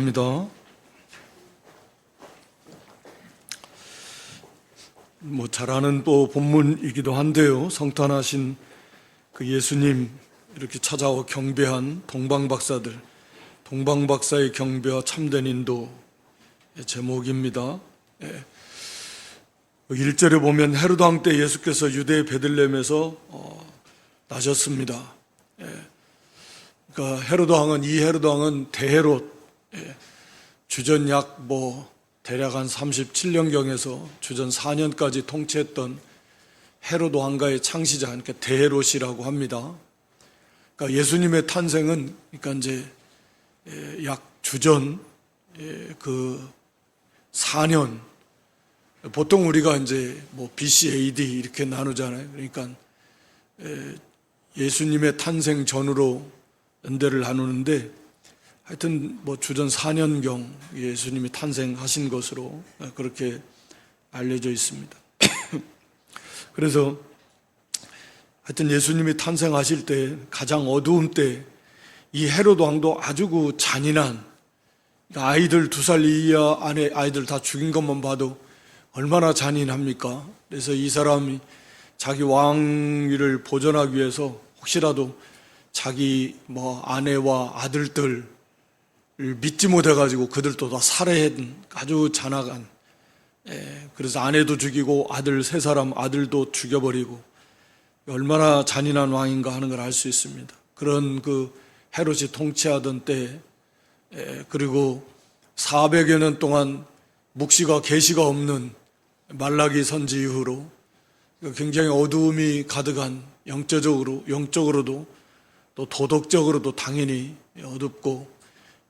감사합니다. 잘 아는 또 본문이기도 한데요. 성탄하신 그 예수님 이렇게 찾아와 경배한 동방박사들, 동방박사의 경배와 참된 인도 제목입니다. 1절에 보면 헤로드 왕 때 예수께서 유대 베들레헴에서 나셨습니다. 그러니까 헤로드 왕은 대헤롯, 주전 약 대략 한 37년경에서 주전 4년까지 통치했던 헤로드 왕가의 창시자, 그러니까 대헤롯이라고 합니다. 그러니까 예수님의 탄생은 그러니까 이제 약 주전 그 4년, 보통 우리가 이제 BC, AD 이렇게 나누잖아요. 그러니까 예수님의 탄생 전으로 연대를 나누는데 하여튼 주전 4년경 예수님이 탄생하신 것으로 그렇게 알려져 있습니다. 그래서 하여튼 예수님이 탄생하실 때 가장 어두움 때 이 헤로드 왕도 아주 그 잔인한, 아이들 2살 이하 안에 아이들 다 죽인 것만 봐도 얼마나 잔인합니까? 그래서 이 사람이 자기 왕위를 보존하기 위해서 혹시라도 자기 아내와 아들들을 믿지 못해가지고 그들도 다 살해한 아주 잔악한, 그래서 아내도 죽이고 아들 3사람 아들도 죽여버리고 얼마나 잔인한 왕인가 하는 걸 알 수 있습니다. 그런 그 헤롯이 통치하던 때, 그리고 400여 년 동안 묵시가 계시가 없는 말라기 선지 이후로 굉장히 어두움이 가득한, 영적으로도 또 도덕적으로도 당연히 어둡고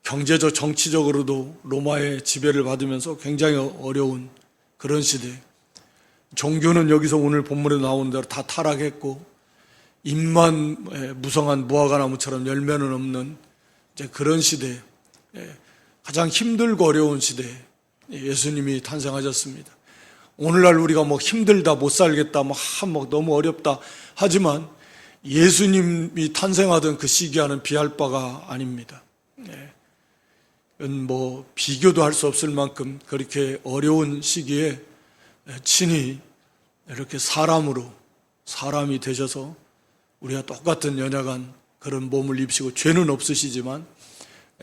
경제적 정치적으로도 로마의 지배를 받으면서 굉장히 어려운 그런 시대. 종교는 여기서 오늘 본문에 나오는 대로 다 타락했고 잎만 무성한 무화과나무처럼 열매는 없는 이제 그런 시대, 가장 힘들고 어려운 시대에 예수님이 탄생하셨습니다. 오늘날 우리가 힘들다, 못 살겠다, 너무 어렵다 하지만 예수님이 탄생하던 그 시기와는 비할 바가 아닙니다. 비교도 할 수 없을 만큼 그렇게 어려운 시기에 친히 이렇게 사람이 되셔서 우리가 똑같은 연약한 그런 몸을 입으시고 죄는 없으시지만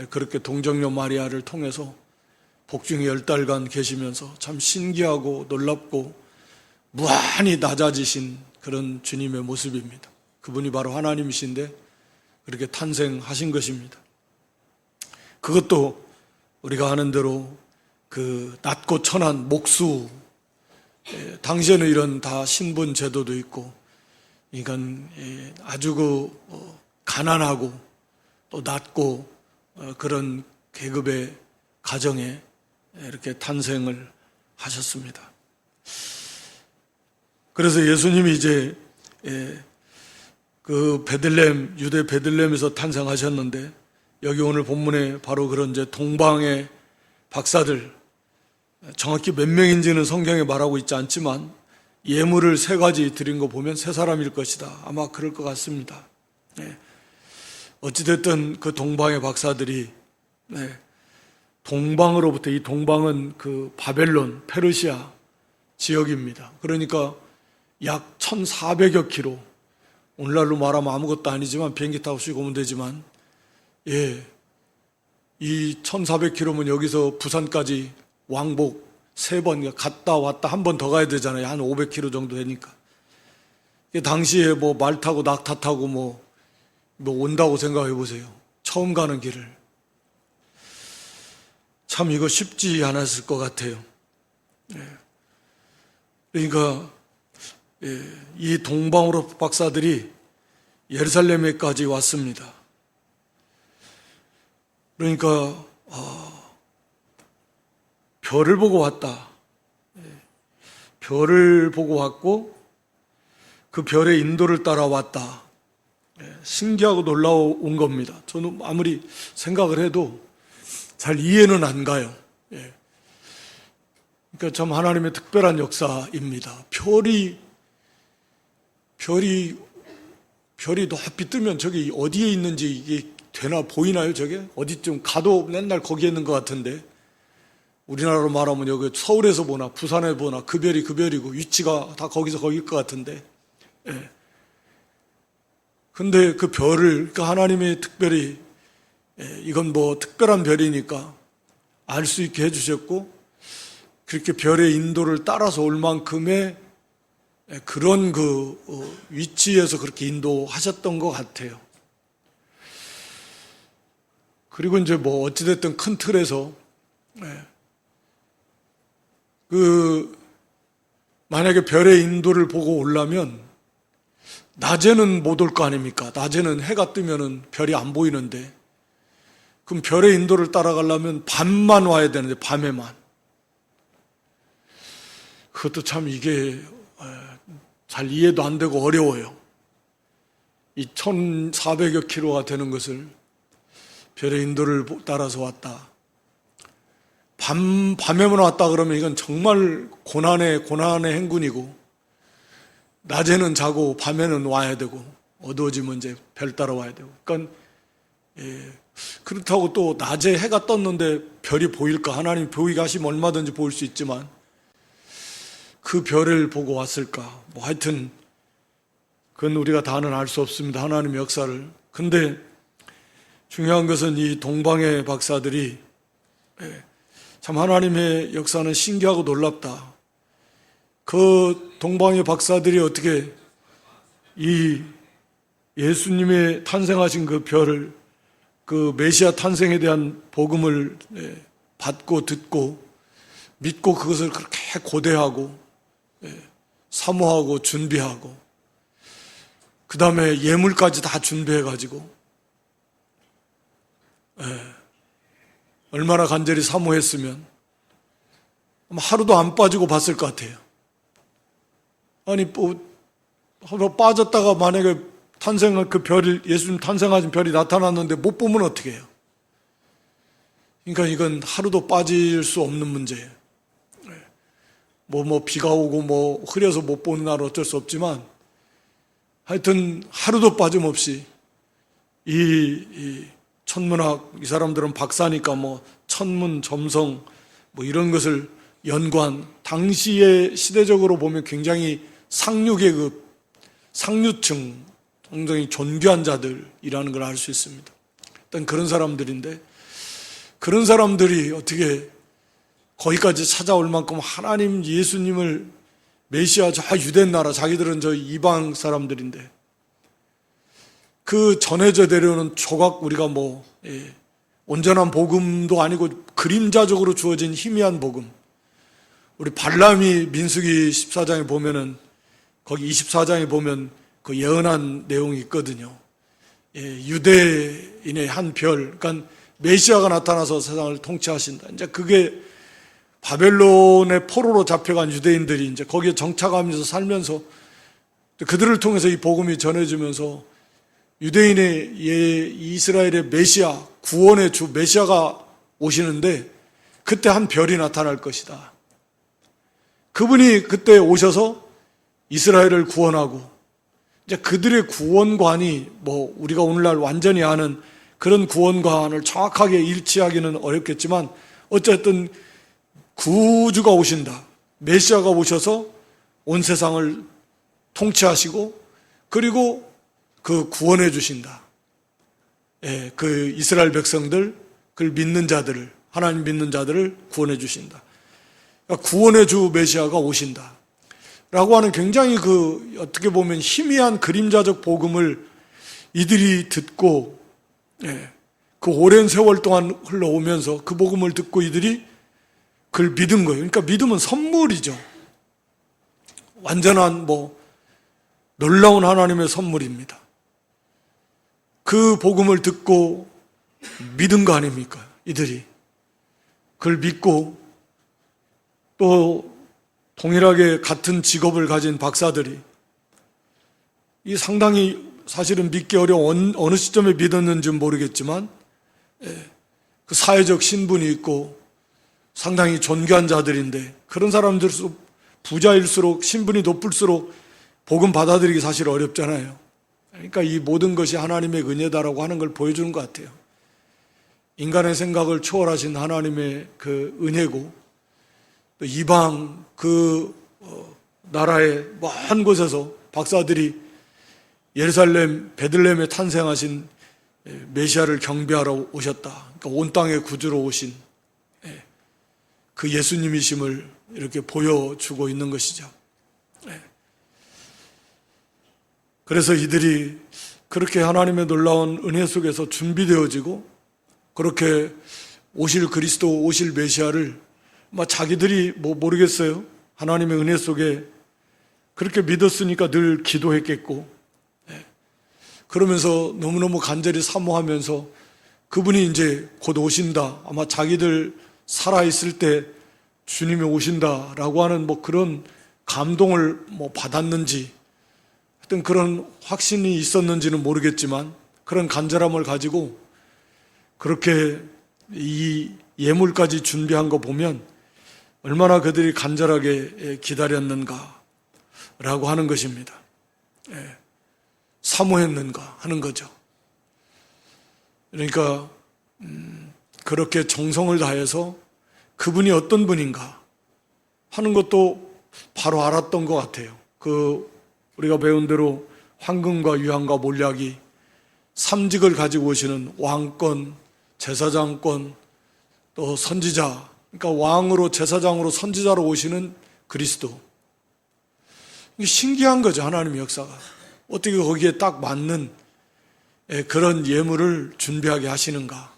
그렇게 동정녀 마리아를 통해서 복중에 10달간 계시면서 참 신기하고 놀랍고 무한히 낮아지신 그런 주님의 모습입니다. 그분이 바로 하나님이신데 그렇게 탄생하신 것입니다. 그것도 우리가 아는 대로 그 낮고 천한 목수, 당시에는 이런 다 신분 제도도 있고, 그러니까 아주 가난하고 또 낮고 그런 계급의 가정에 이렇게 탄생을 하셨습니다. 그래서 예수님이 이제 그 유대 베들레헴에서 탄생하셨는데, 여기 오늘 본문에 바로 그런 이제 동방의 박사들, 정확히 몇 명인지는 성경에 말하고 있지 않지만 예물을 3가지 드린 거 보면 3사람일 것이다. 아마 그럴 것 같습니다. 어찌됐든 그 동방의 박사들이 동방으로부터, 이 동방은 그 바벨론, 페르시아 지역입니다. 그러니까 약 1400여 킬로, 오늘날로 말하면 아무것도 아니지만 비행기 타고 쉬고 오면 되지만, 이 1400km면 여기서 부산까지 왕복 3번, 갔다 왔다 한 번 더 가야 되잖아요. 한 500km 정도 되니까. 당시에 말 타고 낙타 타고 온다고 생각해 보세요. 처음 가는 길을. 참 이거 쉽지 않았을 것 같아요. 그러니까 이 동방으로 박사들이 예루살렘에까지 왔습니다. 그러니까 별을 보고 왔다. 별을 보고 왔고 그 별의 인도를 따라왔다. 신기하고 놀라운 겁니다. 저는 아무리 생각을 해도 잘 이해는 안 가요. 그러니까 참 하나님의 특별한 역사입니다. 별이 높이 뜨면 저기 어디에 있는지 이게 되나 보이나요 저게? 어디쯤 가도 맨날 거기에 있는 것 같은데 우리나라로 말하면 여기 서울에서 보나 부산에 보나 그 별이 그 별이고 위치가 다 거기서 거길 것 같은데 예. 근데 그 별을 그러니까 하나님이 특별히 이건 뭐 특별한 별이니까 알 수 있게 해주셨고 그렇게 별의 인도를 따라서 올 만큼의 그런 그 위치에서 그렇게 인도하셨던 것 같아요. 그리고 이제 뭐 어찌됐든 큰 틀에서 그 만약에 별의 인도를 보고 오려면 낮에는 못 올 거 아닙니까? 낮에는 해가 뜨면은 별이 안 보이는데 그럼 별의 인도를 따라가려면 밤만 와야 되는데 밤에만 그것도 참 이게 잘 이해도 안 되고 어려워요. 이 1400여 킬로가 되는 것을 별의 인도를 따라서 왔다. 밤에만 왔다 그러면 이건 정말 고난의 행군이고 낮에는 자고 밤에는 와야 되고 어두워지면 이제 별 따라 와야 되고 그러니까 그렇다고 또 낮에 해가 떴는데 별이 보일까? 하나님 보이게 하시면 얼마든지 보일 수 있지만 그 별을 보고 왔을까? 뭐 하여튼 그건 우리가 다는 알 수 없습니다. 하나님의 역사를. 근데 중요한 것은 이 동방의 박사들이 참 하나님의 역사는 신기하고 놀랍다. 그 동방의 박사들이 어떻게 이 예수님의 탄생하신 그 별을 그 메시아 탄생에 대한 복음을 받고 듣고 믿고 그것을 그렇게 고대하고 사모하고 준비하고 그 다음에 예물까지 다 준비해가지고 얼마나 간절히 사모했으면 하루도 안 빠지고 봤을 것 같아요. 아니 뭐 빠졌다가 만약에 탄생한 그 별이 예수님 탄생하신 별이 나타났는데 못 보면 어떻게 해요? 그러니까 이건 하루도 빠질 수 없는 문제예요. 뭐 비가 오고 뭐 흐려서 못 보는 날 어쩔 수 없지만 하여튼 하루도 빠짐없이 이 천문학 이 사람들은 박사니까 뭐 천문 점성 뭐 이런 것을 연구한 당시에 시대적으로 보면 굉장히 상류계급 상류층 굉장히 존귀한 자들이라는 걸 알 수 있습니다. 일단 그런 사람들인데 그런 사람들이 어떻게 거기까지 찾아올 만큼 하나님 예수님을 메시아 저 유대 나라 자기들은 저 이방 사람들인데 그 전해져 내려오는 조각 우리가 뭐 온전한 복음도 아니고 그림자적으로 주어진 희미한 복음 우리 발람이 민수기 14장에 보면은 거기 24장에 보면 그 예언한 내용이 있거든요. 유대인의 한 별, 그러니까 메시아가 나타나서 세상을 통치하신다. 이제 그게 바벨론의 포로로 잡혀간 유대인들이 이제 거기에 정착하면서 살면서 그들을 통해서 이 복음이 전해지면서 유대인의 이스라엘의 메시아, 구원의 주 메시아가 오시는데 그때 한 별이 나타날 것이다. 그분이 그때 오셔서 이스라엘을 구원하고 이제 그들의 구원관이 뭐 우리가 오늘날 완전히 아는 그런 구원관을 정확하게 일치하기는 어렵겠지만 어쨌든 구주가 오신다. 메시아가 오셔서 온 세상을 통치하시고 그리고 그 구원해 주신다. 그 이스라엘 백성들, 그를 믿는 자들을 하나님 믿는 자들을 구원해 주신다. 그러니까 구원의 주 메시아가 오신다. 라고 하는 굉장히 그 어떻게 보면 희미한 그림자적 복음을 이들이 듣고 그 오랜 세월 동안 흘러오면서 그 복음을 듣고 이들이 그걸 믿은 거예요. 그러니까 믿음은 선물이죠. 완전한 뭐 놀라운 하나님의 선물입니다. 그 복음을 듣고 믿은 거 아닙니까? 이들이 그걸 믿고 또 동일하게 같은 직업을 가진 박사들이 이 상당히 사실은 믿기 어려운 어느 시점에 믿었는지는 모르겠지만 그 사회적 신분이 있고 상당히 존귀한 자들인데 그런 사람들일수록 부자일수록 신분이 높을수록 복음 받아들이기 사실 어렵잖아요. 그러니까 이 모든 것이 하나님의 은혜다라고 하는 걸 보여주는 것 같아요. 인간의 생각을 초월하신 하나님의 그 은혜고, 또 이방 그 나라의 먼 곳에서 박사들이 예루살렘 베들레헴에 탄생하신 메시아를 경배하러 오셨다. 그러니까 온 땅의 구주로 오신 그 예수님이심을 이렇게 보여주고 있는 것이죠. 그래서 이들이 그렇게 하나님의 놀라운 은혜 속에서 준비되어지고 그렇게 오실 그리스도, 오실 메시아를 자기들이 모르겠어요. 하나님의 은혜 속에 그렇게 믿었으니까 늘 기도했겠고, 그러면서 너무너무 간절히 사모하면서 그분이 이제 곧 오신다. 아마 자기들 살아있을 때 주님이 오신다라고 하는 그런 감동을 받았는지, 하여튼 그런 확신이 있었는지는 모르겠지만 그런 간절함을 가지고 그렇게 이 예물까지 준비한 거 보면 얼마나 그들이 간절하게 기다렸는가라고 하는 것입니다. 사모했는가 하는 거죠. 그러니까 그렇게 정성을 다해서 그분이 어떤 분인가 하는 것도 바로 알았던 것 같아요. 우리가 배운 대로 황금과 유황과 몰약이 삼직을 가지고 오시는 왕권, 제사장권, 또 선지자, 그러니까 왕으로 제사장으로 선지자로 오시는 그리스도. 이게 신기한 거죠. 하나님의 역사가 어떻게 거기에 딱 맞는 그런 예물을 준비하게 하시는가.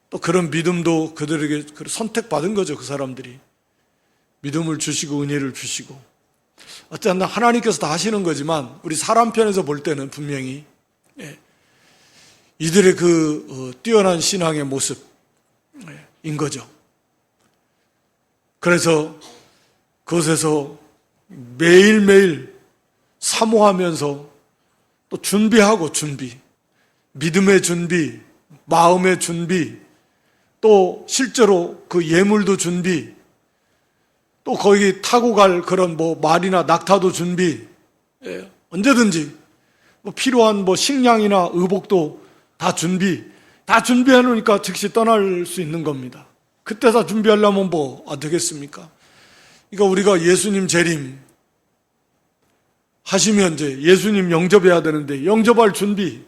또 그런 믿음도 그들에게 선택받은 거죠. 그 사람들이 믿음을 주시고 은혜를 주시고. 어쨌든 하나님께서 다 하시는 거지만 우리 사람 편에서 볼 때는 분명히 이들의 뛰어난 신앙의 모습인 거죠. 그래서 그것에서 매일매일 사모하면서 또 준비하고 믿음의 준비, 마음의 준비, 또 실제로 그 예물도 준비, 또 거기 타고 갈 그런 말이나 낙타도 준비, 언제든지 필요한 식량이나 의복도 다 준비해 놓으니까 즉시 떠날 수 있는 겁니다. 그때 다 준비하려면 되겠습니까? 그러니까 우리가 예수님 재림 하시면 이제 예수님 영접해야 되는데 영접할 준비,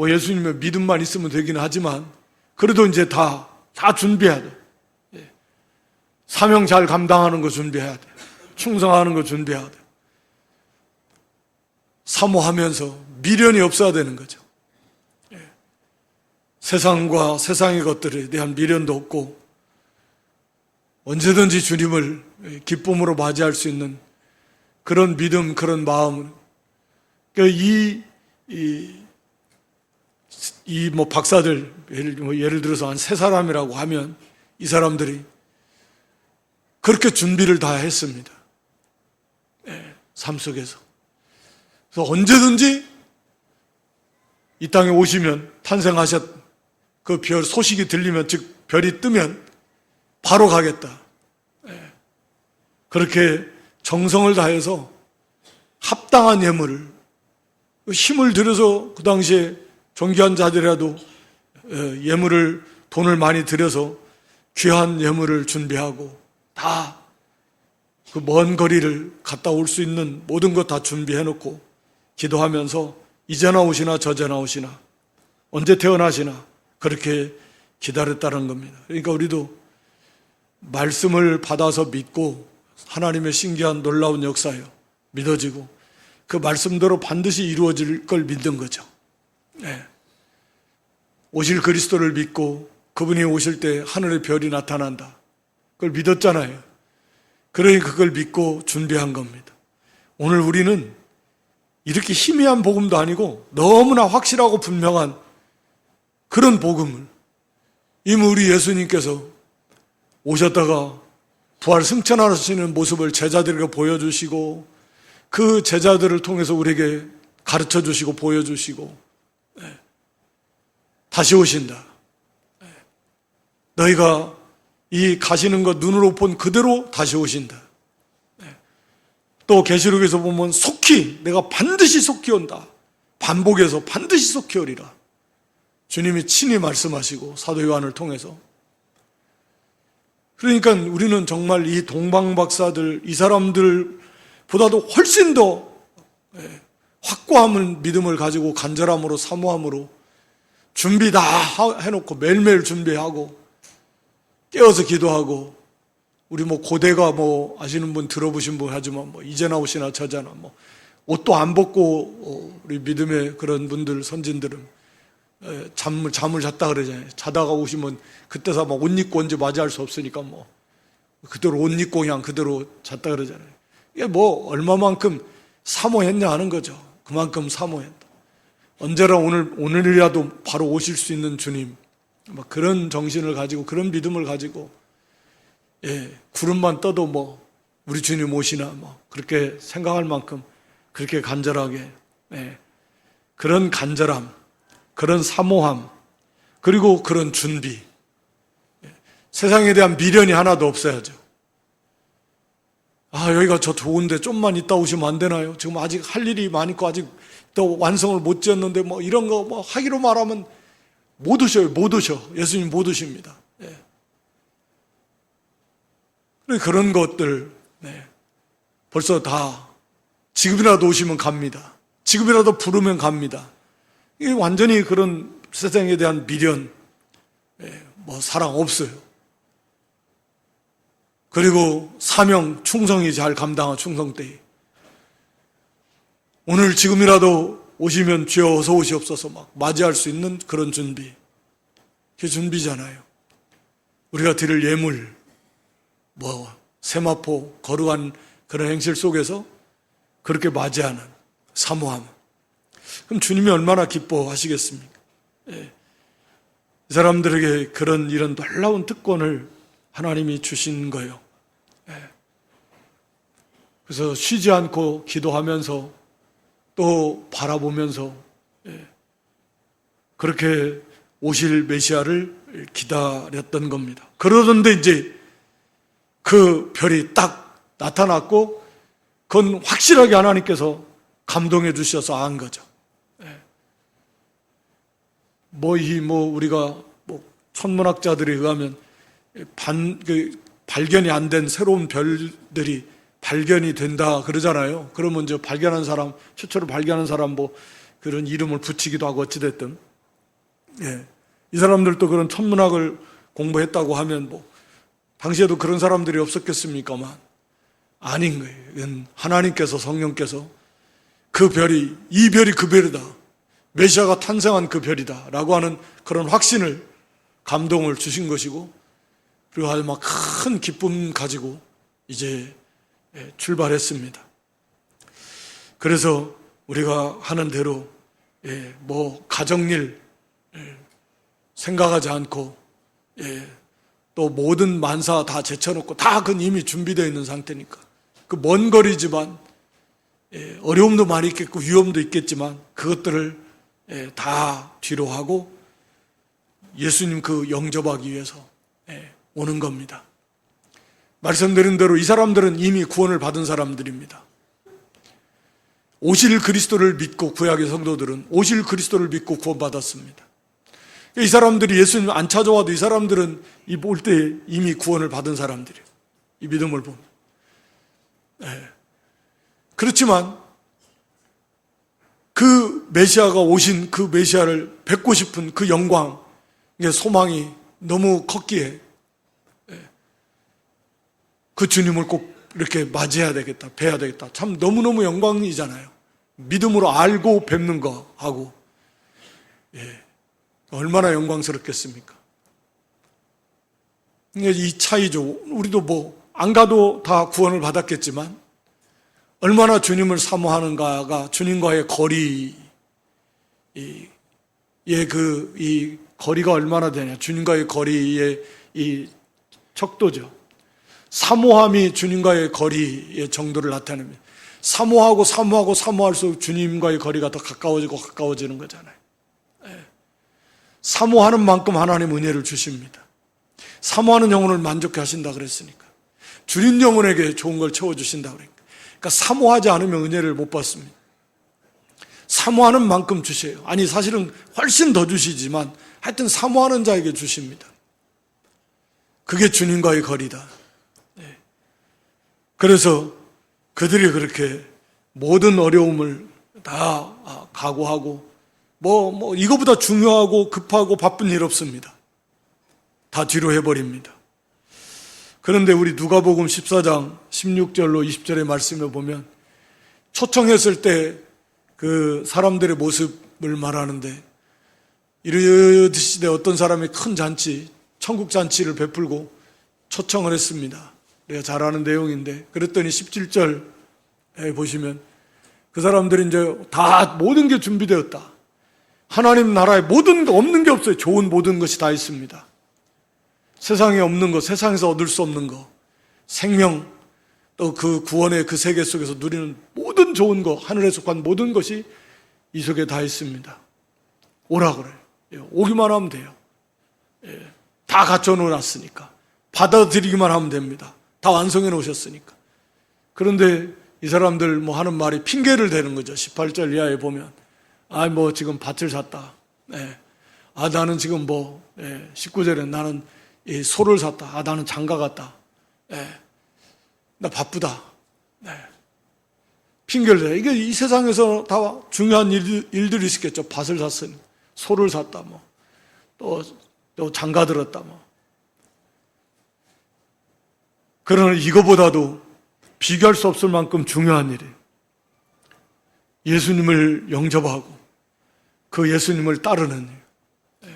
예수님의 믿음만 있으면 되긴 하지만 그래도 이제 다 준비해야 돼. 사명 잘 감당하는 거 준비해야 돼. 충성하는 거 준비해야 돼. 사모하면서 미련이 없어야 되는 거죠. 세상과 세상의 것들에 대한 미련도 없고 언제든지 주님을 기쁨으로 맞이할 수 있는 그런 믿음, 그런 마음. 이 박사들, 예를 들어서 한 3사람이라고 하면 이 사람들이 그렇게 준비를 다 했습니다. 삶 속에서. 그래서 언제든지 이 땅에 오시면 그 별 소식이 들리면, 즉 별이 뜨면 바로 가겠다. 그렇게 정성을 다해서 합당한 예물을, 힘을 들여서 그 당시에 존귀한 자들이라도 예물을, 돈을 많이 들여서 귀한 예물을 준비하고 다 그 먼 거리를 갔다 올 수 있는 모든 것 다 준비해 놓고 기도하면서 이제나 오시나 저제나 오시나 언제 태어나시나 그렇게 기다렸다는 겁니다. 그러니까 우리도 말씀을 받아서 믿고 하나님의 신기한 놀라운 역사예요. 믿어지고 그 말씀대로 반드시 이루어질 걸 믿는 거죠. 오실 그리스도를 믿고 그분이 오실 때 하늘의 별이 나타난다. 그걸 믿었잖아요. 그러니까 그걸 믿고 준비한 겁니다. 오늘 우리는 이렇게 희미한 복음도 아니고 너무나 확실하고 분명한 그런 복음을 이미 우리 예수님께서 오셨다가 부활 승천하시는 모습을 제자들에게 보여주시고 그 제자들을 통해서 우리에게 가르쳐 주시고 보여주시고 다시 오신다. 너희가 이 가시는 것 눈으로 본 그대로 다시 오신다. 또 계시록에서 보면 속히, 내가 반드시 속히 온다. 반복해서 반드시 속히 오리라. 주님이 친히 말씀하시고 사도 요한을 통해서. 그러니까 우리는 정말 이 동방박사들, 이 사람들보다도 훨씬 더 확고한 믿음을 가지고 간절함으로, 사모함으로 준비 다 해놓고 매일매일 준비하고 깨어서 기도하고, 우리 고대가 아시는 분, 들어보신 분 하지만 이제 나오시나 저자나 옷도 안 벗고 우리 믿음의 그런 분들, 선진들은 잠을 잤다 그러잖아요. 자다가 오시면 그때서 옷 입고 언제 맞이할 수 없으니까 그대로 옷 입고 그냥 그대로 잤다 그러잖아요. 이게 얼마만큼 사모했냐 하는 거죠. 그만큼 사모했다. 언제나 오늘이라도 바로 오실 수 있는 주님, 그런 정신을 가지고, 그런 믿음을 가지고, 구름만 떠도 우리 주님 오시나 그렇게 생각할 만큼 그렇게 간절하게, 그런 간절함, 그런 사모함, 그리고 그런 준비, 세상에 대한 미련이 하나도 없어야죠. 여기가 저 좋은데 좀만 있다 오시면 안 되나요? 지금 아직 할 일이 많고 아직 또 완성을 못 지었는데 이런 거 하기로 말하면 못 오셔요. 못 오셔. 예수님 못 오십니다. 그런 것들 벌써 다 지금이라도 오시면 갑니다. 지금이라도 부르면 갑니다. 이게 완전히 그런 세상에 대한 미련, 사랑 없어요. 그리고 사명, 충성이 잘 감당한 충성되이. 오늘 지금이라도 오시면 주여 어서 오시옵소서 맞이할 수 있는 그런 준비. 그게 준비잖아요. 우리가 드릴 예물, 세마포, 거룩한 그런 행실 속에서 그렇게 맞이하는 사모함. 그럼 주님이 얼마나 기뻐하시겠습니까? 이 사람들에게 이런 놀라운 특권을 하나님이 주신 거예요. 그래서 쉬지 않고 기도하면서 또 바라보면서 그렇게 오실 메시아를 기다렸던 겁니다. 그러던데 이제 그 별이 딱 나타났고, 그건 확실하게 하나님께서 감동해 주셔서 안 거죠. 우리가 천문학자들에 의하면 발견이 안 된 새로운 별들이 발견이 된다 그러잖아요. 그러면 이제 발견한 사람, 최초로 발견한 사람 그런 이름을 붙이기도 하고 어찌됐든. 이 사람들도 그런 천문학을 공부했다고 하면 당시에도 그런 사람들이 없었겠습니까만 아닌 거예요. 이건 하나님께서, 성령께서 이 별이 그 별이다. 메시아가 탄생한 그 별이다. 라고 하는 그런 확신을, 감동을 주신 것이고, 그리고 아주 큰 기쁨 가지고 이제 출발했습니다. 그래서 우리가 하는 대로 가정일 생각하지 않고 또 모든 만사 다 제쳐놓고 다 그건 이미 준비되어 있는 상태니까 그 먼 거리지만 어려움도 많이 있겠고 위험도 있겠지만 그것들을 다 뒤로 하고 예수님 영접하기 위해서 오는 겁니다. 말씀드린 대로 이 사람들은 이미 구원을 받은 사람들입니다. 오실 그리스도를 믿고, 구약의 성도들은 오실 그리스도를 믿고 구원받았습니다. 이 사람들이 예수님 안 찾아와도 이 사람들은 볼 때 이미 구원을 받은 사람들이에요. 이 믿음을 보면. 그렇지만 그 메시아가 오신 그 메시아를 뵙고 싶은 그 영광, 소망이 너무 컸기에 그 주님을 꼭 이렇게 맞이해야 되겠다, 뵈야 되겠다. 참 너무너무 영광이잖아요. 믿음으로 알고 뵙는 거하고 얼마나 영광스럽겠습니까? 이 차이죠. 우리도 안 가도 다 구원을 받았겠지만 얼마나 주님을 사모하는가가 주님과의 거리, 이 거리가 얼마나 되냐. 주님과의 거리의 이 척도죠. 사모함이 주님과의 거리의 정도를 나타냅니다. 사모할수록 주님과의 거리가 더 가까워지는 거잖아요. 사모하는 만큼 하나님 은혜를 주십니다. 사모하는 영혼을 만족해 하신다 그랬으니까. 주린 영혼에게 좋은 걸 채워주신다 그러니까. 그러니까 사모하지 않으면 은혜를 못 받습니다. 사모하는 만큼 주셔요. 아니 사실은 훨씬 더 주시지만 하여튼 사모하는 자에게 주십니다. 그게 주님과의 거리다. 그래서 그들이 그렇게 모든 어려움을 다 각오하고 이거보다 중요하고 급하고 바쁜 일 없습니다. 다 뒤로 해버립니다. 그런데 우리 누가복음 14장 16절로 20절의 말씀을 보면 초청했을 때 그 사람들의 모습을 말하는데 이르시되 어떤 사람이 큰 잔치, 천국 잔치를 베풀고 초청을 했습니다. 우리가 잘 아는 내용인데 그랬더니 17절에 보시면 그 사람들이 이제 다 모든 게 준비되었다. 하나님 나라에 없는 게 없어요. 좋은 모든 것이 다 있습니다. 세상에 없는 것, 세상에서 얻을 수 없는 것, 생명, 또 그 구원의 그 세계 속에서 누리는 모든 좋은 것, 하늘에 속한 모든 것이 이 속에 다 있습니다. 오라 그래요. 오기만 하면 돼요. 다 갖춰 놓았으니까. 받아들이기만 하면 됩니다. 다 완성해 놓으셨으니까. 그런데 이 사람들 하는 말이 핑계를 대는 거죠. 18절 이하에 보면. 지금 밭을 샀다. 나는 지금 19절에 나는 이 소를 샀다. 나는 장가 갔다. 나 바쁘다. 핑계를 대요. 이게 이 세상에서 다 중요한 일들이 있겠죠. 밭을 샀으니, 소를 샀다. 또 장가 들었다. 그러나 이거보다도 비교할 수 없을 만큼 중요한 일이에요. 예수님을 영접하고 그 예수님을 따르는 일.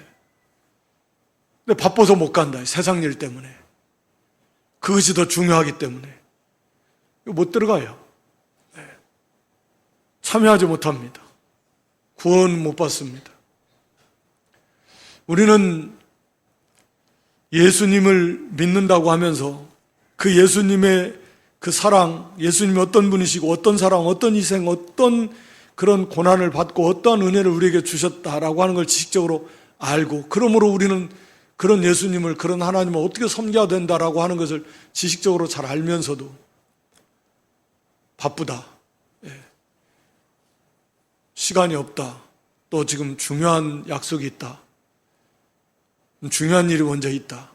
근데 바빠서 못 간다. 세상 일 때문에. 그것이 더 중요하기 때문에. 못 들어가요. 참여하지 못합니다. 구원 못 받습니다. 우리는 예수님을 믿는다고 하면서 그 예수님의 그 사랑, 예수님이 어떤 분이시고 어떤 사랑, 어떤 희생, 어떤 그런 고난을 받고 어떠한 은혜를 우리에게 주셨다라고 하는 걸 지식적으로 알고, 그러므로 우리는 그런 예수님을, 그런 하나님을 어떻게 섬겨야 된다라고 하는 것을 지식적으로 잘 알면서도 바쁘다. 시간이 없다. 또 지금 중요한 약속이 있다. 중요한 일이 먼저 있다.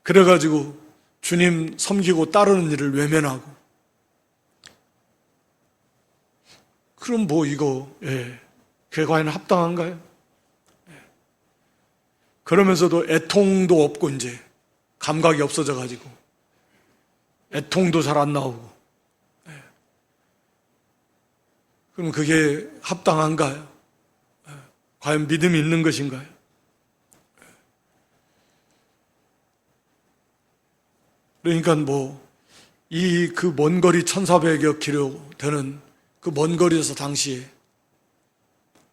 그래가지고 주님 섬기고 따르는 일을 외면하고. 그럼 그게 과연 합당한가요? 그러면서도 애통도 없고 이제 감각이 없어져가지고 애통도 잘 안 나오고. 그럼 그게 합당한가요? 과연 믿음이 있는 것인가요? 그러니까 그 먼 거리 1400여 킬로 되는 그 먼 거리에서 당시에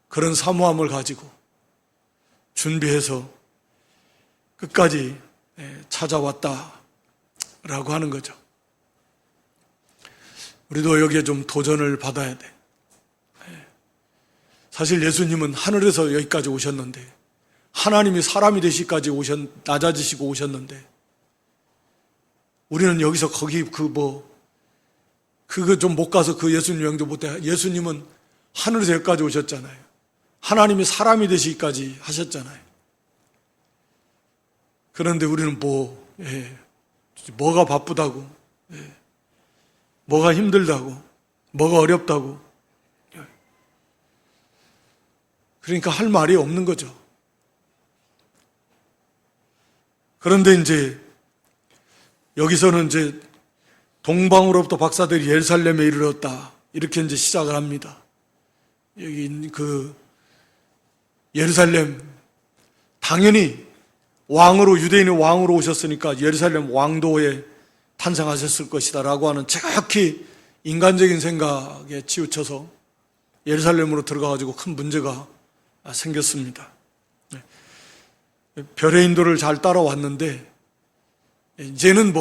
그런 사모함을 가지고 준비해서 끝까지 찾아왔다라고 하는 거죠. 우리도 여기에 좀 도전을 받아야 돼. 사실 예수님은 하늘에서 여기까지 오셨는데, 하나님이 사람이 되시기까지 낮아지시고 오셨는데, 우리는 여기서 그거 좀 못 가서 그 예수님 영접 못해. 예수님은 하늘에서 여기까지 오셨잖아요. 하나님이 사람이 되시기까지 하셨잖아요. 그런데 우리는 뭐가 바쁘다고, 뭐가 힘들다고, 뭐가 어렵다고, 그러니까 할 말이 없는 거죠. 그런데 이제 여기서는 이제 동방으로부터 박사들이 예루살렘에 이르렀다. 이렇게 이제 시작을 합니다. 여기 예루살렘, 당연히 유대인의 왕으로 오셨으니까 예루살렘 왕도에 탄생하셨을 것이다라고 하는 지극히 인간적인 생각에 치우쳐서 예루살렘으로 들어가가지고 큰 문제가 생겼습니다. 별의 인도를 잘 따라왔는데 이제는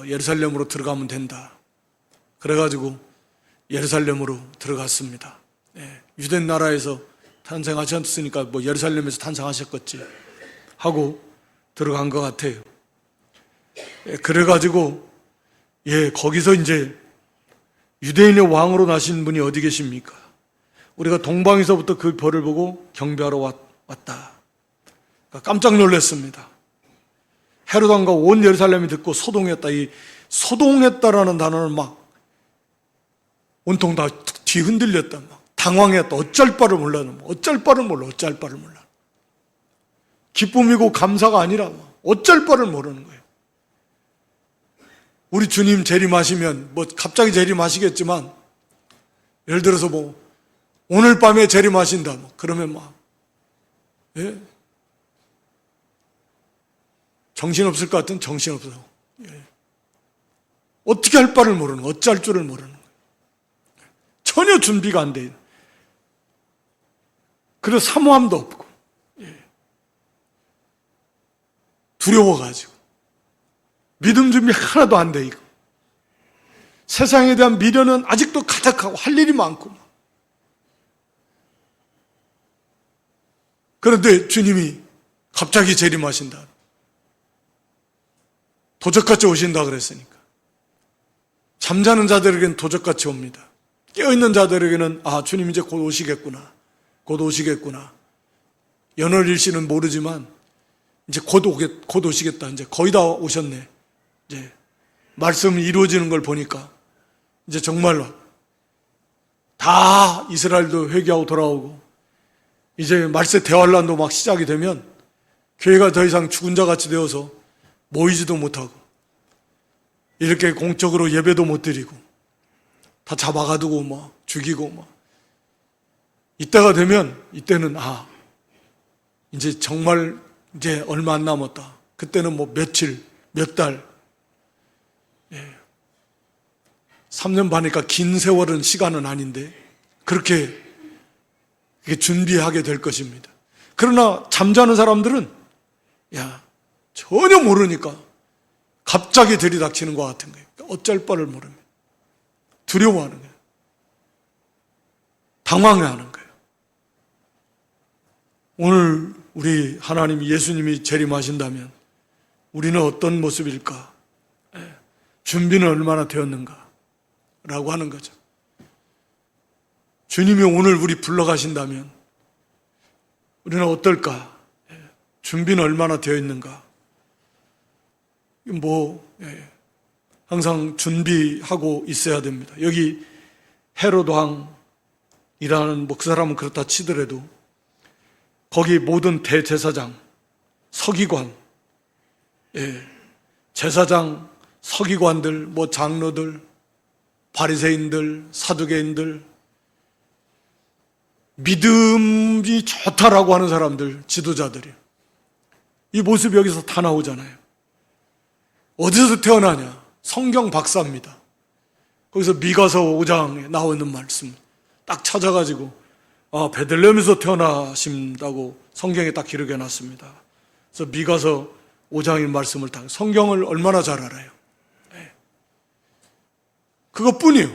예루살렘으로 들어가면 된다. 그래가지고 예루살렘으로 들어갔습니다. 유대 나라에서 탄생하셨으니까 예루살렘에서 탄생하셨겠지 하고 들어간 것 같아요. 그래가지고 거기서 이제 유대인의 왕으로 나신 분이 어디 계십니까? 우리가 동방에서부터 그 별을 보고 경배하러 왔다. 깜짝 놀랐습니다. 헤롯 왕과 온 예루살렘이 듣고 소동했다. 이 소동했다라는 단어는 막 온통 다 뒤흔들렸다. 막 당황했다. 어쩔 바를 몰라. 어쩔 바를 몰라. 어쩔 바를 몰라. 기쁨이고 감사가 아니라 어쩔 바를 모르는 거예요. 우리 주님 재림하시면 뭐 갑자기 재림하시겠지만 예를 들어서 뭐 오늘 밤에 재림하신다. 뭐 그러면 막 예? 정신없을 것 같은 정신없어. 예. 어떻게 할 바를 모르는 거예요. 어찌할 줄을 모르는 거예요. 전혀 준비가 안 돼요. 그래서 사모함도 없고 예. 두려워가지고 믿음 준비 하나도 안 돼 있고 세상에 대한 미련은 아직도 가득하고 할 일이 많고 그런데 주님이 갑자기 재림하신다. 도적같이 오신다 그랬으니까. 잠자는 자들에게는 도적같이 옵니다. 깨어있는 자들에게는 아 주님 이제 곧 오시겠구나. 곧 오시겠구나. 연월일시는 모르지만 이제 곧 오시겠다. 이제 거의 다 오셨네. 이제 말씀이 이루어지는 걸 보니까 이제 정말로 다 이스라엘도 회개하고 돌아오고 이제 말세 대환란도 막 시작이 되면 교회가 더 이상 죽은 자 같이 되어서 모이지도 못하고 이렇게 공적으로 예배도 못 드리고 다 잡아가두고 막 죽이고 막 이때가 되면 이때는 아 이제 정말 이제 얼마 안 남았다. 그때는 뭐 며칠 몇 달 3년 반이니까 긴 세월은 시간은 아닌데 그렇게 준비하게 될 것입니다. 그러나 잠자는 사람들은 야 전혀 모르니까 갑자기 들이닥치는 것 같은 거예요. 어쩔 바를 모릅니다. 두려워하는 거예요. 당황해하는 거예요. 오늘 우리 하나님 예수님이 재림하신다면 우리는 어떤 모습일까? 준비는 얼마나 되었는가? 라고 하는 거죠. 주님이 오늘 우리 불러가신다면 우리는 어떨까? 준비는 얼마나 되어 있는가? 항상 준비하고 있어야 됩니다. 여기 헤롯 왕이라는 그 사람은 그렇다 치더라도 거기 모든 대제사장, 서기관, 제사장, 서기관들, 장로들, 바리새인들, 사두개인들, 믿음이 좋다라고 하는 사람들, 지도자들이 이 모습이 여기서 다 나오잖아요. 어디서 태어나냐? 성경 박사입니다. 거기서 미가서 5장에 나와 있는 말씀 딱 찾아가지고 베들레헴에서 태어나신다고 성경에 딱 기록해 놨습니다. 그래서 미가서 5장의 말씀을 딱 성경을 얼마나 잘 알아요. 그것뿐이요.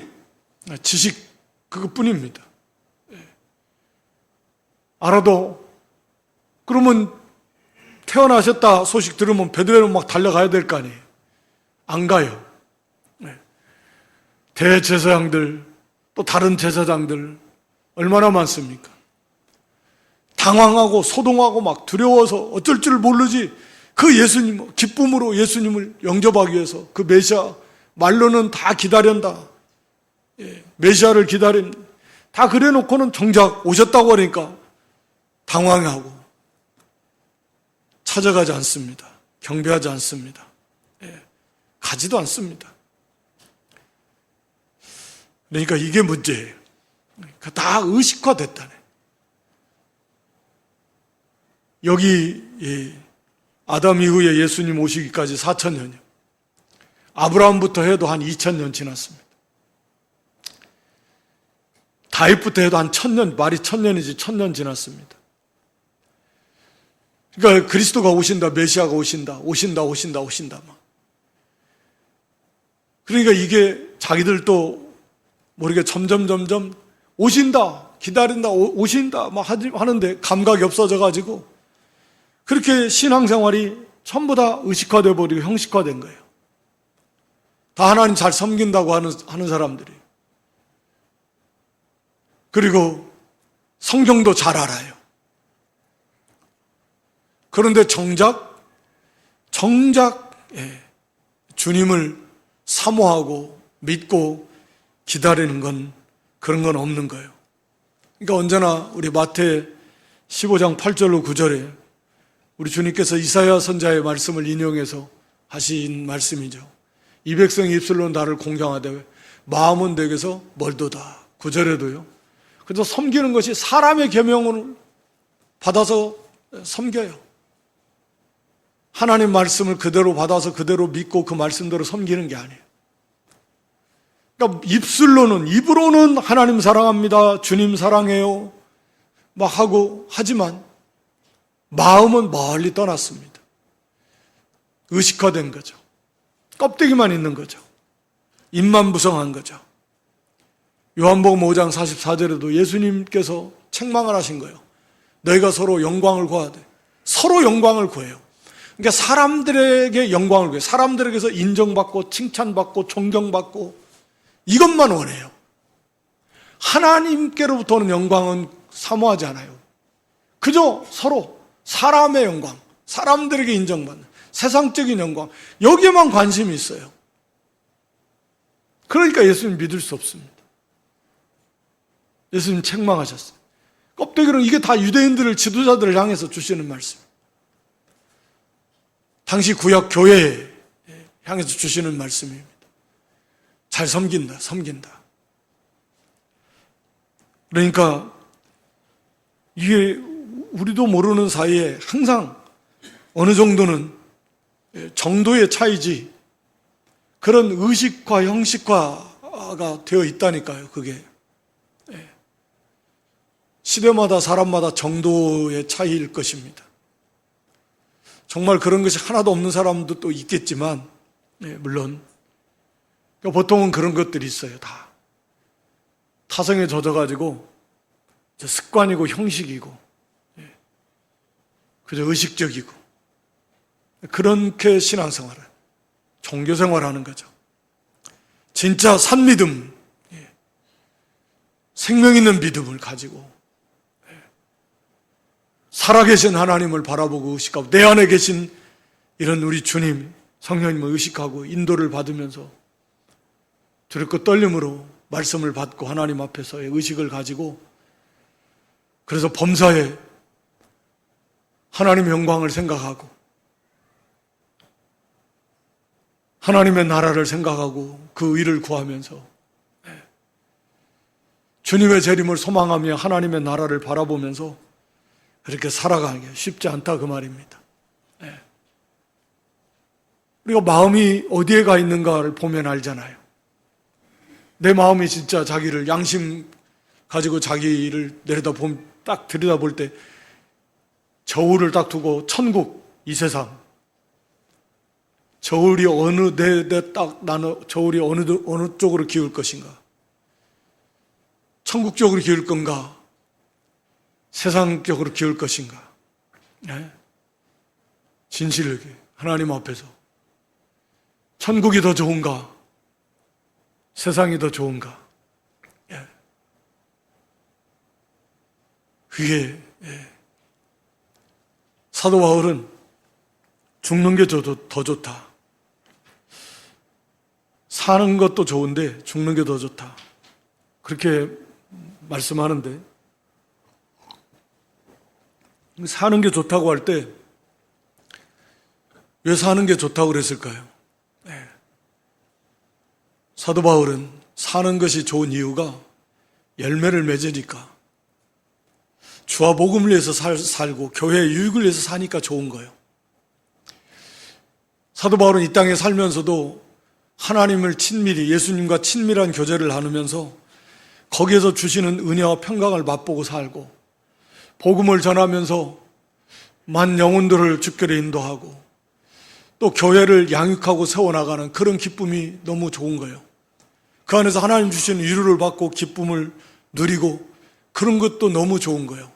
지식 그것뿐입니다. 알아도 그러면 태어나셨다 소식 들으면 베들레헴 막 달려가야 될 거 아니에요. 안 가요. 대제사장들 또 다른 제사장들 얼마나 많습니까? 당황하고 소동하고 막 두려워서 어쩔 줄 모르지 그 예수님 기쁨으로 예수님을 영접하기 위해서 그 메시아 말로는 다 기다린다. 메시아를 기다린 다 그래놓고는 정작 오셨다고 하니까 당황하고 찾아가지 않습니다. 경배하지 않습니다. 가지도 않습니다. 그러니까 이게 문제예요. 다 의식화됐다네. 여기 아담 이후에 예수님 오시기까지 4,000년이요. 아브라함부터 해도 한 2,000년 지났습니다. 다윗부터 해도 한 1,000년, 말이 1,000년이지 1,000년 지났습니다. 그러니까 그리스도가 오신다, 메시아가 오신다 막. 그러니까 이게 자기들도 모르게 점점 오신다, 기다린다, 오신다 막 하는데 감각이 없어져가지고 그렇게 신앙생활이 전부 다 의식화되어 버리고 형식화된 거예요. 다 하나님 잘 섬긴다고 하는 사람들이 그리고 성경도 잘 알아요. 그런데 정작 주님을 사모하고 믿고 기다리는 건 그런 건 없는 거예요. 그러니까 언제나 우리 마태 15장 8절로 9절에 우리 주님께서 이사야 선지자의 말씀을 인용해서 하신 말씀이죠. 이 백성이 입술로 나를 공경하되 마음은 내게서 멀도다. 9절에도요. 그래서 섬기는 것이 사람의 계명을 받아서 섬겨요. 하나님 말씀을 그대로 받아서 그대로 믿고 그 말씀대로 섬기는 게 아니에요. 그러니까 입으로는 하나님 사랑합니다, 주님 사랑해요 막 하고 하지만 마음은 멀리 떠났습니다. 의식화된 거죠. 껍데기만 있는 거죠. 입만 무성한 거죠. 요한복음 5장 44절에도 예수님께서 책망을 하신 거예요. 너희가 서로 영광을 구하되, 서로 영광을 구해요. 그러니까 사람들에게 영광을 구해요. 사람들에게서 인정받고 칭찬받고 존경받고 이것만 원해요. 하나님께로부터는 영광은 사모하지 않아요. 그저 서로 사람의 영광, 사람들에게 인정받는 세상적인 영광, 여기에만 관심이 있어요. 그러니까 예수님 믿을 수 없습니다. 예수님 책망하셨어요. 껍데기로는 이게 다 유대인들을, 지도자들을 향해서 주시는 말씀. 당시 구약 교회에 향해서 주시는 말씀입니다. 잘 섬긴다. 그러니까 이게 우리도 모르는 사이에 항상 어느 정도는 정도의 차이지 그런 의식화, 형식화가 되어 있다니까요. 그게 시대마다 사람마다 정도의 차이일 것입니다. 정말 그런 것이 하나도 없는 사람도 또 있겠지만 물론 보통은 그런 것들이 있어요. 다 타성에 젖어가지고 습관이고 형식이고 그저 의식적이고 그렇게 신앙생활을, 종교생활하는 거죠. 진짜 산믿음, 생명 있는 믿음을 가지고 살아계신 하나님을 바라보고 의식하고 내 안에 계신 이런 우리 주님, 성령님을 의식하고 인도를 받으면서 두렵고 떨림으로 말씀을 받고 하나님 앞에서의 의식을 가지고 그래서 범사에 하나님의 영광을 생각하고 하나님의 나라를 생각하고 그 의를 구하면서 주님의 재림을 소망하며 하나님의 나라를 바라보면서 그렇게 살아가는 게 쉽지 않다 그 말입니다. 우리가 마음이 어디에 가 있는가를 보면 알잖아요. 내 마음이 진짜 자기를 양심 가지고 자기를 딱 들여다볼 때 저울을 딱 두고 천국, 이 세상 저울이 나는 저울이 어느 쪽으로 기울 것인가? 천국 쪽으로 기울 건가? 세상 쪽으로 기울 것인가? 진실하게 하나님 앞에서 천국이 더 좋은가? 세상이 더 좋은가? 그게 사도 바울은 죽는 게 더 좋다. 사는 것도 좋은데 죽는 게 더 좋다. 그렇게 말씀하는데 사는 게 좋다고 할 때 왜 사는 게 좋다고 그랬을까요? 사도 바울은 사는 것이 좋은 이유가 열매를 맺으니까 주와 복음을 위해서 살고 교회의 유익을 위해서 사니까 좋은 거예요. 사도 바울은 이 땅에 살면서도 하나님을 친밀히, 예수님과 친밀한 교제를 나누면서 거기에서 주시는 은혜와 평강을 맛보고 살고 복음을 전하면서 만 영혼들을 주께로 인도하고 또 교회를 양육하고 세워나가는 그런 기쁨이 너무 좋은 거예요. 그 안에서 하나님 주시는 위로를 받고 기쁨을 누리고 그런 것도 너무 좋은 거예요.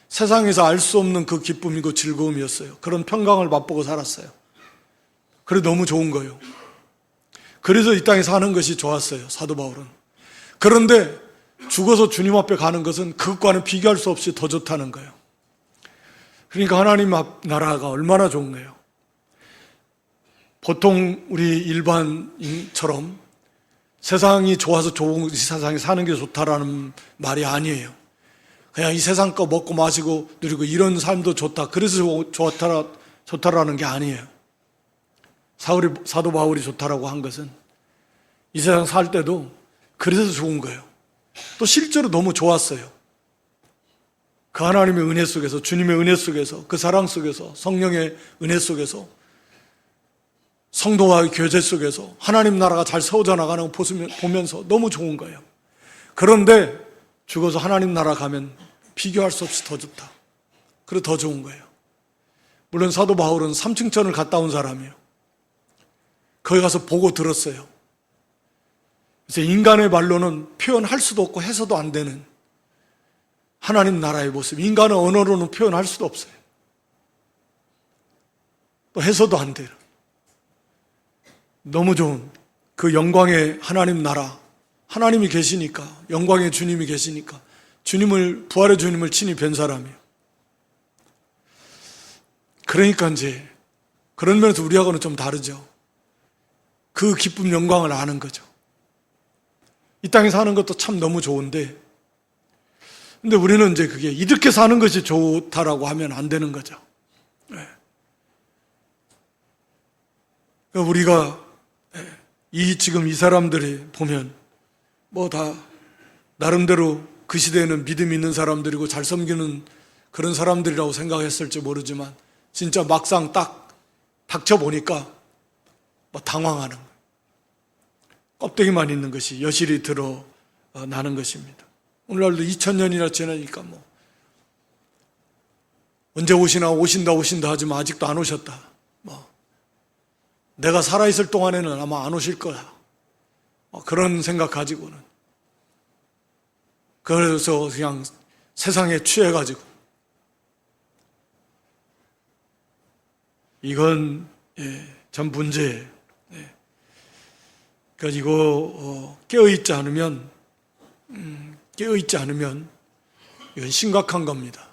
세상에서 알 수 없는 그 기쁨이고 즐거움이었어요. 그런 평강을 맛보고 살았어요. 그래 너무 좋은 거예요. 그래서 이 땅에 사는 것이 좋았어요. 사도 바울은. 그런데 죽어서 주님 앞에 가는 것은 그것과는 비교할 수 없이 더 좋다는 거예요. 그러니까 하나님 앞 나라가 얼마나 좋은 거예요. 보통 우리 일반인처럼 세상이 좋아서 좋은, 이 세상에 사는 게 좋다라는 말이 아니에요. 그냥 이 세상 거 먹고 마시고 누리고 이런 삶도 좋다, 그래서 좋다라는 게 아니에요. 사도 바울이 좋다라고 한 것은 이 세상 살 때도 그래서 좋은 거예요. 또 실제로 너무 좋았어요. 그 하나님의 은혜 속에서, 주님의 은혜 속에서, 그 사랑 속에서, 성령의 은혜 속에서, 성도와의 교제 속에서 하나님 나라가 잘 세워져 나가는 거 보면서 너무 좋은 거예요. 그런데 죽어서 하나님 나라 가면 비교할 수 없이 더 좋다, 그리고 더 좋은 거예요. 물론 사도 바울은 삼층천을 갔다 온 사람이에요. 거기 가서 보고 들었어요. 그래서 인간의 말로는 표현할 수도 없고 해서도 안 되는 하나님 나라의 모습, 인간의 언어로는 표현할 수도 없어요. 또 해서도 안 돼요. 너무 좋은 그 영광의 하나님 나라, 하나님이 계시니까, 영광의 주님이 계시니까 부활의 주님을 친히 뵌 사람이에요. 그러니까 이제 그런 면에서 우리하고는 좀 다르죠. 그 기쁨, 영광을 아는 거죠. 이 땅에 사는 것도 참 너무 좋은데, 근데 우리는 이제 그게 이렇게 사는 것이 좋다라고 하면 안 되는 거죠. 그러니까 우리가 지금 이 사람들이 보면 뭐 다 나름대로 그 시대에는 믿음 있는 사람들이고 잘 섬기는 그런 사람들이라고 생각했을지 모르지만 진짜 막상 딱 닥쳐보니까 뭐 당황하는 거예요. 껍데기만 있는 것이 여실히 드러나는 것입니다. 오늘날도 2000년이나 지나니까 뭐 언제 오신다 하지만 아직도 안 오셨다. 뭐 내가 살아있을 동안에는 아마 안 오실 거야. 그런 생각 가지고는. 그래서 그냥 세상에 취해가지고. 이건 참 문제예요. 그러니까 이거 깨어있지 않으면 이건 심각한 겁니다.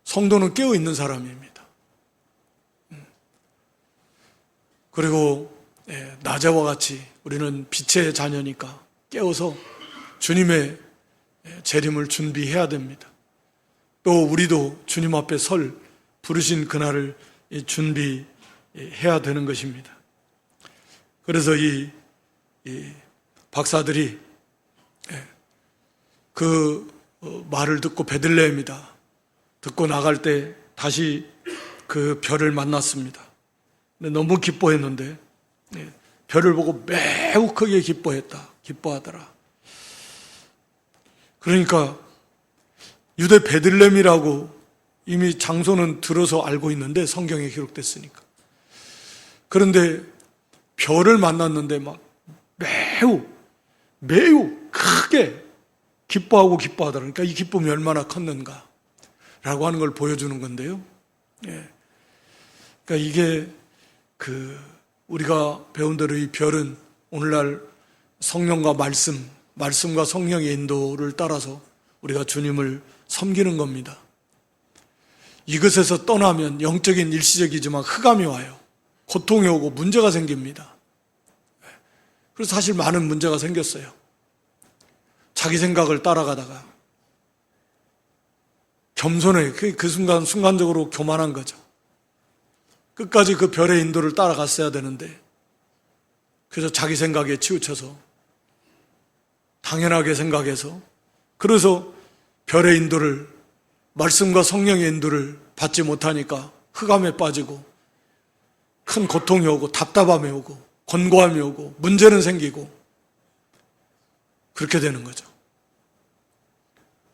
성도는 깨어있는 사람입니다. 그리고 낮에와 같이 우리는 빛의 자녀니까 깨어서 주님의 재림을 준비해야 됩니다. 또 우리도 주님 앞에 부르신 그날을 준비해야 되는 것입니다. 그래서 이 박사들이 그 말을 듣고 베들레헴이다 듣고 나갈 때 다시 그 별을 만났습니다. 근데 너무 기뻐했는데 별을 보고 매우 크게 기뻐하더라. 그러니까 유대 베들레헴이라고 이미 장소는 들어서 알고 있는데 성경에 기록됐으니까. 그런데 별을 만났는데 막 매우 크게 기뻐하더라. 그러니까 이 기쁨이 얼마나 컸는가라고 하는 걸 보여주는 건데요. 그러니까 이게 우리가 배운 대로 이 별은 오늘날 성령과 말씀과 성령의 인도를 따라서 우리가 주님을 섬기는 겁니다. 이것에서 떠나면 영적인 일시적이지만 흑암이 와요. 고통이 오고 문제가 생깁니다. 그래서 사실 많은 문제가 생겼어요. 자기 생각을 따라가다가 겸손해. 그 순간적으로 교만한 거죠. 끝까지 그 별의 인도를 따라갔어야 되는데 그래서 자기 생각에 치우쳐서 당연하게 생각해서 그래서 별의 인도를 말씀과 성령의 인도를 받지 못하니까 흑암에 빠지고 큰 고통이 오고 답답함이 오고 권고함이 오고 문제는 생기고 그렇게 되는 거죠.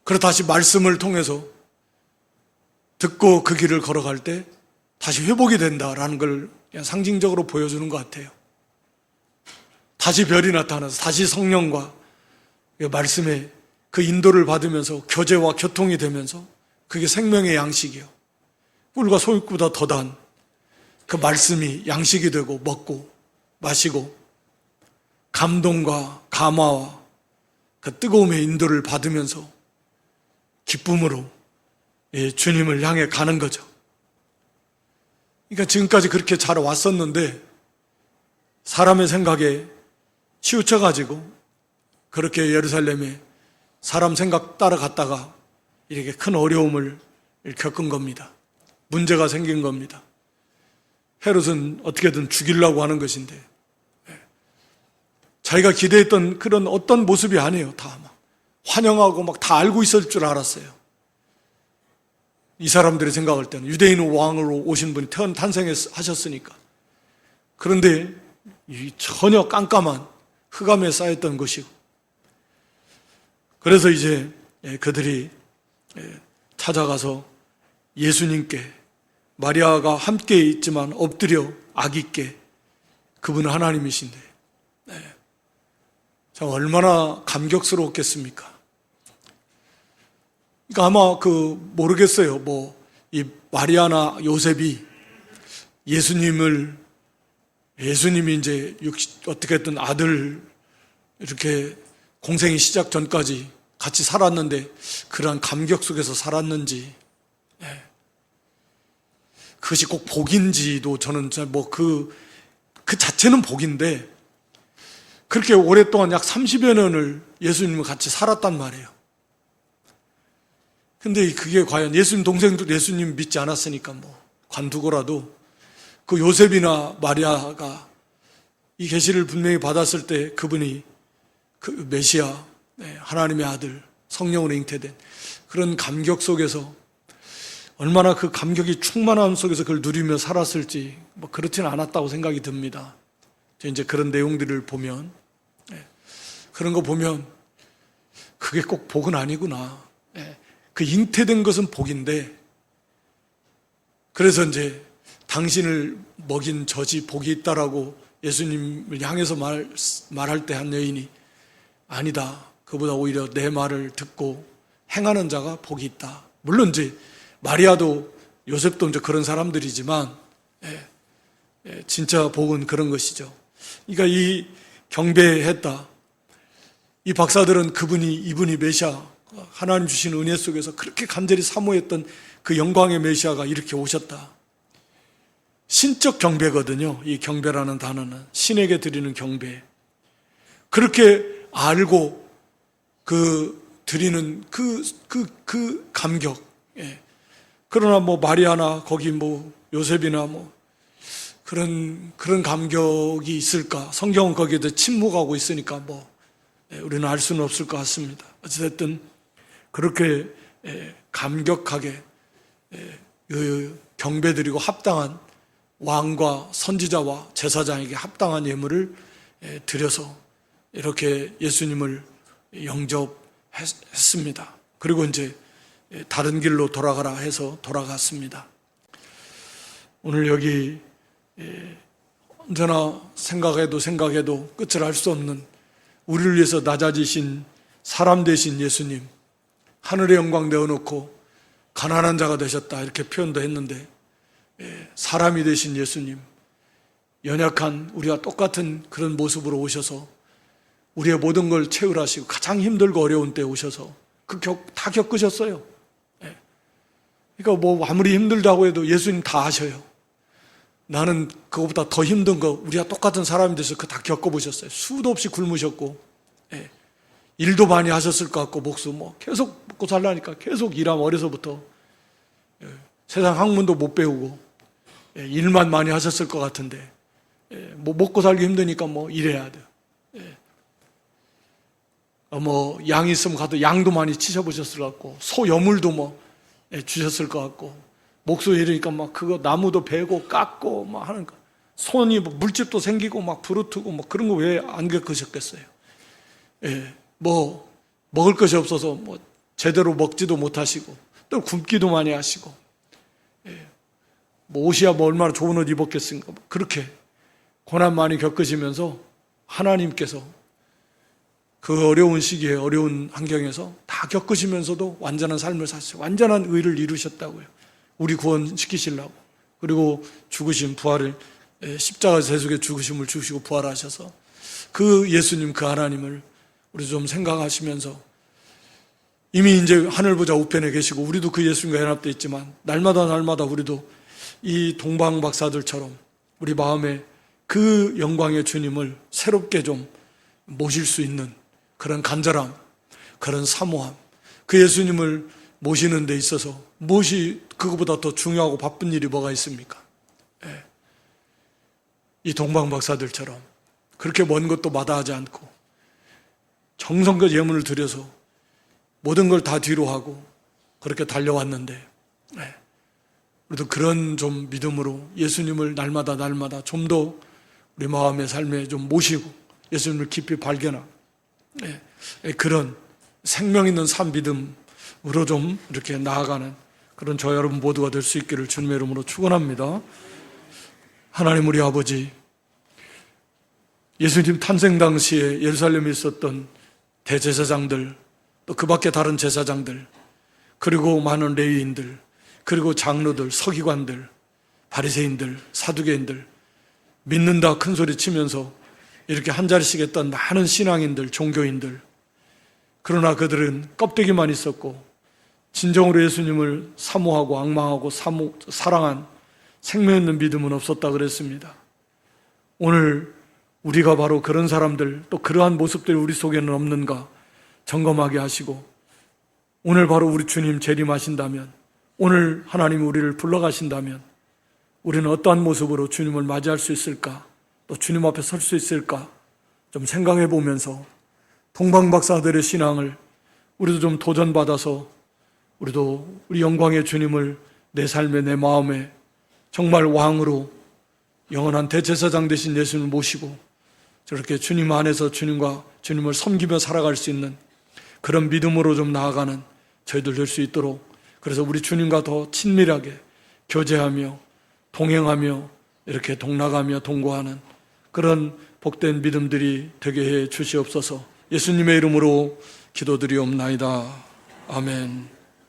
그래서 다시 말씀을 통해서 듣고 그 길을 걸어갈 때 다시 회복이 된다라는 걸 그냥 상징적으로 보여주는 것 같아요. 다시 별이 나타나서 다시 성령과 말씀의 그 인도를 받으면서 교제와 교통이 되면서 그게 생명의 양식이요. 꿀과 소금보다 더단 그 말씀이 양식이 되고 먹고 마시고 감동과 감화와 그 뜨거움의 인도를 받으면서 기쁨으로 주님을 향해 가는 거죠. 그러니까 지금까지 그렇게 잘 왔었는데 사람의 생각에 치우쳐가지고 그렇게 예루살렘에 사람 생각 따라갔다가 이렇게 큰 어려움을 겪은 겁니다. 문제가 생긴 겁니다. 헤롯은 어떻게든 죽이려고 하는 것인데 자기가 기대했던 그런 어떤 모습이 아니에요. 다 막 환영하고 막 다 알고 있을 줄 알았어요. 이 사람들이 생각할 때는 유대인 왕으로 오신 분이 탄생하셨으니까. 그런데 전혀 깜깜한 흑암에 쌓였던 것이고, 그래서 이제 그들이 찾아가서 예수님께, 마리아가 함께 있지만 엎드려 아기께, 그분은 하나님이신데 참 얼마나 감격스러웠겠습니까? 그러니까 아마 모르겠어요. 이 마리아나 요셉이 예수님이 이제 어떻게든 아들 이렇게 공생이 시작 전까지 같이 살았는데 그러한 감격 속에서 살았는지, 그것이 꼭 복인지도 저는 그 자체는 복인데, 그렇게 오랫동안 약 30여 년을 예수님과 같이 살았단 말이에요. 근데 그게 과연 예수님 동생도 예수님 믿지 않았으니까 관두고라도 그 요셉이나 마리아가 이 계시를 분명히 받았을 때 그분이 그 메시아, 하나님의 아들, 성령으로 잉태된 그런 감격 속에서 얼마나 그 감격이 충만함 속에서 그걸 누리며 살았을지 그렇지는 않았다고 생각이 듭니다. 이제 그런 내용들을 보면, 그런 거 보면 그게 꼭 복은 아니구나. 그 잉태된 것은 복인데, 그래서 이제 당신을 먹인 젖이 복이 있다라고 예수님을 향해서 말할 때 한 여인이 아니다. 그보다 오히려 내 말을 듣고 행하는 자가 복이 있다. 물론 이제 마리아도 요셉도 이제 그런 사람들이지만, 진짜 복은 그런 것이죠. 그러니까 이 경배했다. 이 박사들은 이분이 메시아, 하나님 주신 은혜 속에서 그렇게 간절히 사모했던 그 영광의 메시아가 이렇게 오셨다. 신적 경배거든요. 이 경배라는 단어는 신에게 드리는 경배. 그렇게 알고 드리는 그 감격. 그러나 마리아나 거기 요셉이나 그런 감격이 있을까? 성경은 거기에 대해 침묵하고 있으니까 우리는 알 수는 없을 것 같습니다. 어쨌든 그렇게 감격하게 경배드리고 합당한 왕과 선지자와 제사장에게 합당한 예물을 드려서 이렇게 예수님을 영접했습니다. 그리고 이제 다른 길로 돌아가라 해서 돌아갔습니다. 오늘 여기 언제나 생각해도 끝을 알 수 없는 우리를 위해서 낮아지신 사람 되신 예수님, 하늘의 영광 내어놓고 가난한 자가 되셨다 이렇게 표현도 했는데, 사람이 되신 예수님, 연약한 우리와 똑같은 그런 모습으로 오셔서 우리의 모든 걸 채울하시고 가장 힘들고 어려운 때 오셔서 다 겪으셨어요. 그러니까 아무리 힘들다고 해도 예수님 다 아셔요. 나는 그것보다 더 힘든 거, 우리와 똑같은 사람이 돼서 그거 다 겪어보셨어요. 수도 없이 굶으셨고, 일도 많이 하셨을 것 같고, 목숨 계속 먹고 살라니까 계속 일하면 어려서부터 세상 학문도 못 배우고, 일만 많이 하셨을 것 같은데, 먹고 살기 힘드니까 일해야 돼요. 양 있으면 가도 양도 많이 치셔보셨을 것 같고, 소 여물도 주셨을 것 같고, 목소 이러니까 그거 나무도 베고 깎고 하는 거, 손이 물집도 생기고 부르트고 그런 거 왜 안 겪으셨겠어요? 먹을 것이 없어서 제대로 먹지도 못하시고, 또 굶기도 많이 하시고, 옷이야 얼마나 좋은 옷 입었겠습니까? 그렇게 고난 많이 겪으시면서 하나님께서 그 어려운 시기에 어려운 환경에서 다 겪으시면서도 완전한 삶을 사시고 완전한 의를 이루셨다고요. 우리 구원시키시려고. 그리고 죽으신 부활을, 십자가 세속에 죽으심을 주시고 부활하셔서 그 예수님, 그 하나님을 우리 좀 생각하시면서 이미 이제 하늘보좌 우편에 계시고 우리도 그 예수님과 연합되어 있지만 날마다 우리도 이 동방 박사들처럼 우리 마음에 그 영광의 주님을 새롭게 좀 모실 수 있는 그런 간절함, 그런 사모함, 그 예수님을 모시는 데 있어서 무엇이 그거보다 더 중요하고 바쁜 일이 뭐가 있습니까? 예. 이 동방 박사들처럼 그렇게 먼 것도 마다하지 않고 정성껏 예물을 드려서 모든 걸 다 뒤로 하고 그렇게 달려왔는데, 예. 우리도 그런 좀 믿음으로 예수님을 날마다 좀 더 우리 마음의 삶에 좀 모시고 예수님을 깊이 발견하고, 예. 그런 생명 있는 삶 믿음으로 좀 이렇게 나아가는 그런 저 여러분 모두가 될 수 있기를 주님의 이름으로 축원합니다. 하나님 우리 아버지, 예수님 탄생 당시에 예루살렘에 있었던 대제사장들, 또 그 밖에 다른 제사장들, 그리고 많은 레위인들, 그리고 장로들, 서기관들, 바리새인들, 사두개인들, 믿는다 큰 소리 치면서 이렇게 한 자리씩 했던 많은 신앙인들, 종교인들, 그러나 그들은 껍데기만 있었고 진정으로 예수님을 사모하고 악망하고 사랑한 생명 있는 믿음은 없었다 그랬습니다. 오늘 우리가 바로 그런 사람들, 또 그러한 모습들이 우리 속에는 없는가 점검하게 하시고, 오늘 바로 우리 주님 재림하신다면, 오늘 하나님이 우리를 불러가신다면 우리는 어떠한 모습으로 주님을 맞이할 수 있을까, 또 주님 앞에 설 수 있을까 좀 생각해 보면서 동방박사들의 신앙을 우리도 좀 도전받아서 우리도 우리 영광의 주님을 내 삶에, 내 마음에 정말 왕으로 영원한 대제사장 되신 예수님을 모시고 저렇게 주님 안에서 주님을 섬기며 살아갈 수 있는 그런 믿음으로 좀 나아가는 저희들 될 수 있도록, 그래서 우리 주님과 더 친밀하게 교제하며 동행하며 이렇게 동나가며 동거하는 그런 복된 믿음들이 되게 해 주시옵소서. 예수님의 이름으로 기도드리옵나이다. 아멘.